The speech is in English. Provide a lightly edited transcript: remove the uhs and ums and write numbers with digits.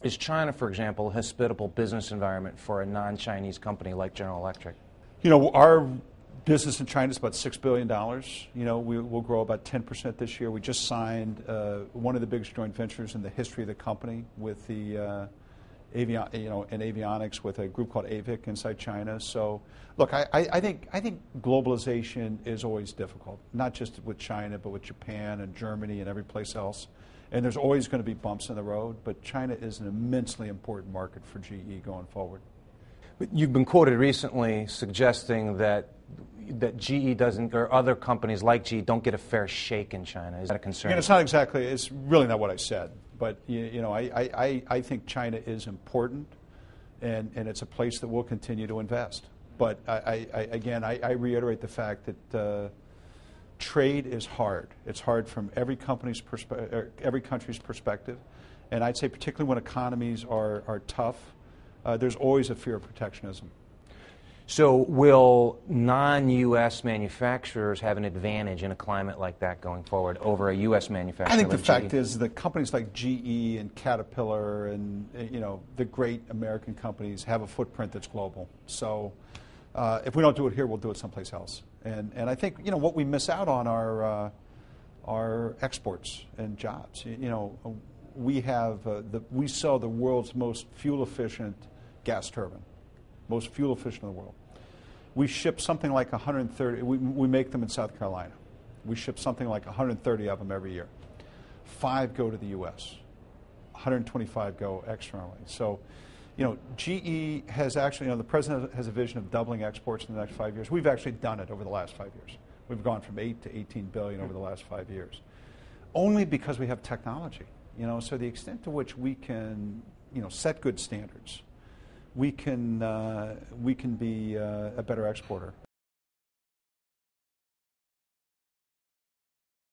Is China, for example, a hospitable business environment for a non-Chinese company like General Electric? You know, our business in China is about $6 billion. You know, we'll grow about 10% this year. We just signed one of the biggest joint ventures in the history of the company with the in avionics with a group called AVIC inside China. So, look, I think globalization is always difficult, not just with China, but with Japan and Germany and every place else. And there's always going to be bumps in the road, but China is an immensely important market for GE going forward. But you've been quoted recently suggesting that GE doesn't, or other companies like GE don't get a fair shake in China. Is that a concern? You know, it's really not what I said. But, you know, I think China is important, and it's a place that we'll continue to invest. But, I reiterate the fact that trade is hard. It's hard from every country's perspective. And I'd say particularly when economies are tough, there's always a fear of protectionism. So will non-U.S. manufacturers have an advantage in a climate like that going forward over a U.S. manufacturer? I think like the fact GE? is that companies like GE and Caterpillar and the great American companies have a footprint that's global. So if we don't do it here, we'll do it someplace else. And I think what we miss out on are exports and jobs. We sell the world's most fuel efficient gas turbine. Most fuel efficient in the world. We ship something like 130, we make them in South Carolina. We ship something like 130 of them every year. 5 go to the U.S., 125 go externally. So, GE has actually, the president has a vision of doubling exports in the next 5 years. We've actually done it over the last 5 years. We've gone from 8 to 18 billion over the last 5 years. Only because we have technology, so the extent to which we can, set good standards, we can be a better exporter.